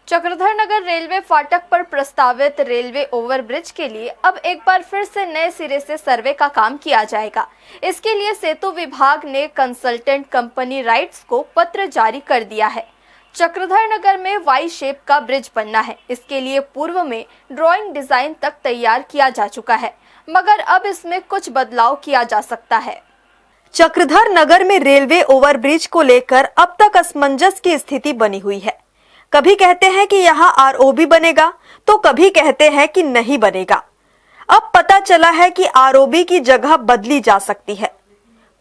चक्रधर नगर railway फाटक पर प्रस्तावित रेलवे ओवरब्रिज के लिए अब एक बार फिर से नए सिरे से सर्वे का काम किया जाएगा। इसके लिए सेतु विभाग ने कंसल्टेंट कंपनी राइट्स को पत्र जारी कर दिया है। चक्रधर नगर में वाई शेप का ब्रिज बनना है। इसके लिए पूर्व में ड्राइंग डिजाइन तक तैयार किया जा चुका है, मगर अब इसमें कुछ बदलाव किया जा सकता है। चक्रधर नगर में रेलवे ओवरब्रिज को लेकर अब तक असमंजस की स्थिति बनी हुई है। कभी कहते हैं कि यहाँ आरओबी बनेगा तो कभी कहते हैं कि नहीं बनेगा। अब पता चला है कि आरओबी की जगह बदली जा सकती है।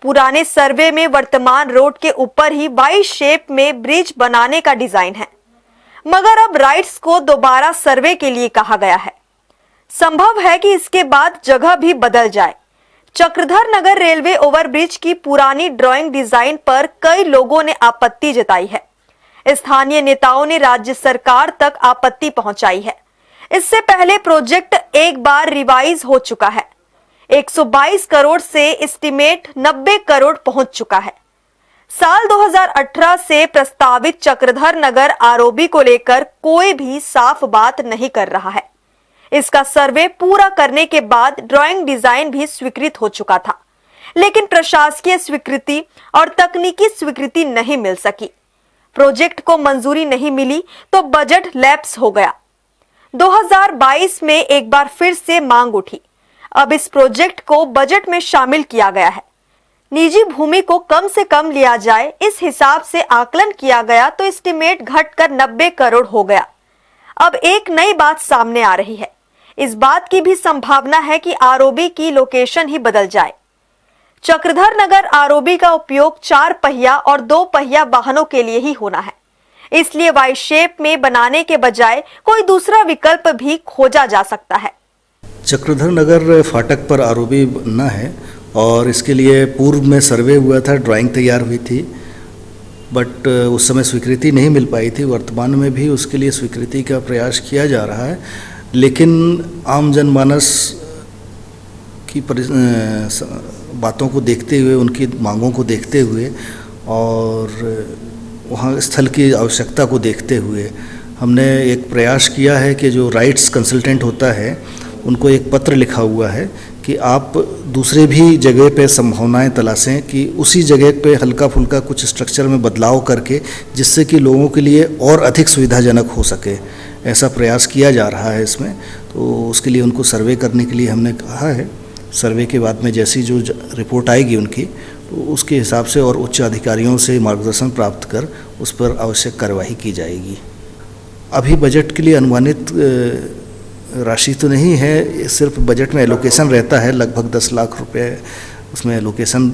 पुराने सर्वे में वर्तमान रोड के ऊपर ही वाई शेप में ब्रिज बनाने का डिजाइन है, मगर अब राइट्स को दोबारा सर्वे के लिए कहा गया है। संभव है कि इसके बाद जगह भी बदल जाए। चक्रधर नगर रेलवे ओवरब्रिज की पुरानी ड्राइंग डिजाइन पर कई लोगों ने आपत्ति जताई है। स्थानीय नेताओं ने राज्य सरकार तक आपत्ति पहुंचाई है। इससे पहले प्रोजेक्ट एक बार रिवाइज हो चुका है। 122 करोड़ से एस्टीमेट 90 करोड़ पहुंच चुका है। साल 2018 से प्रस्तावित चक्रधर नगर आरओबी को लेकर कोई भी साफ बात नहीं कर रहा है। इसका सर्वे पूरा करने के बाद ड्राइंग डिजाइन भी स्वीकृत हो चुका था, लेकिन प्रशासकीय स्वीकृति और तकनीकी स्वीकृति नहीं मिल सकी। प्रोजेक्ट को मंजूरी नहीं मिली तो बजट लैप्स हो गया। 2022 में एक बार फिर से मांग उठी। अब इस प्रोजेक्ट को बजट में शामिल किया गया है। निजी भूमि को कम से कम लिया जाए, इस हिसाब से आकलन किया गया तो एस्टीमेट घटकर 90 करोड़ हो गया। अब एक नई बात सामने आ रही है। इस बात की भी संभावना है कि आरओबी की लोकेशन ही बदल जाए। चक्रधर नगर आरओबी का उपयोग 4 पहिया और 2 पहिया वाहनों के लिए ही होना है, इसलिए वाई शेप में बनाने के बजाय कोई दूसरा विकल्प भी खोजा जा सकता है। चक्रधर नगर फाटक पर आरओबी बनना है और इसके लिए पूर्व में सर्वे हुआ था, ड्राइंग तैयार हुई थी, बट उस समय स्वीकृति नहीं मिल पाई थी। वर्तमान में भी उसके लिए स्वीकृति का प्रयास किया जा रहा है, लेकिन आम जनमानस की बातों को देखते हुए, उनकी मांगों को देखते हुए और वहाँ स्थल की आवश्यकता को देखते हुए हमने एक प्रयास किया है कि जो राइट्स कंसल्टेंट होता है उनको एक पत्र लिखा हुआ है कि आप दूसरे भी जगह पे संभावनाएं तलाशें कि उसी जगह पे हल्का फुल्का कुछ स्ट्रक्चर में बदलाव करके जिससे कि लोगों के लिए और अधिक सुविधाजनक हो सके। ऐसा प्रयास किया जा रहा है इसमें। तो उसके लिए उनको सर्वे करने के लिए हमने कहा है। सर्वे के बाद में जैसी जो रिपोर्ट आएगी उनकी, तो उसके हिसाब से और उच्च अधिकारियों से मार्गदर्शन प्राप्त कर उस पर आवश्यक कार्यवाही की जाएगी। अभी बजट के लिए अनुमानित राशि तो नहीं है, सिर्फ बजट में एलोकेशन रहता है लगभग 10 लाख रुपए। उसमें एलोकेशन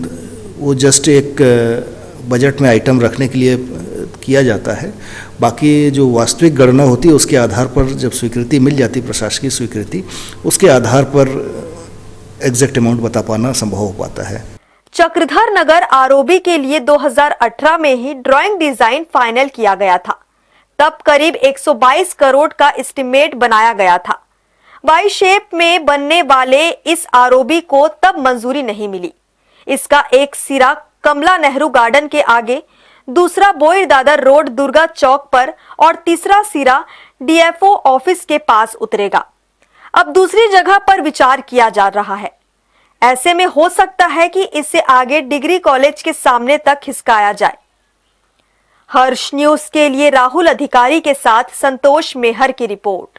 वो जस्ट एक बजट में आइटम रखने के लिए किया जाता है। बाकी जो वास्तविक गणना होती है उसके आधार पर जब स्वीकृति मिल जाती है, प्रशासकीय स्वीकृति, उसके आधार पर एग्जैक्ट अमाउंट बता पाना संभव हो पाता है। चक्रधर नगर आरओबी के लिए 2018 में ही ड्राइंग डिजाइन फाइनल किया गया था। तब करीब 122 करोड़ का एस्टीमेट बनाया गया था। वाई शेप में बनने वाले इस आरओबी को तब मंजूरी नहीं मिली। इसका एक सिरा कमला नेहरू गार्डन के आगे, दूसरा बोईर दादर रोड दुर्गा चौक पर और तीसरा सिरा डीएफओ ऑफिस के पास उतरेगा। अब दूसरी जगह पर विचार किया जा रहा है। ऐसे में हो सकता है कि इसे आगे डिग्री कॉलेज के सामने तक खिसकाया जाए। हर्ष न्यूज के लिए राहुल अधिकारी के साथ संतोष मेहर की रिपोर्ट।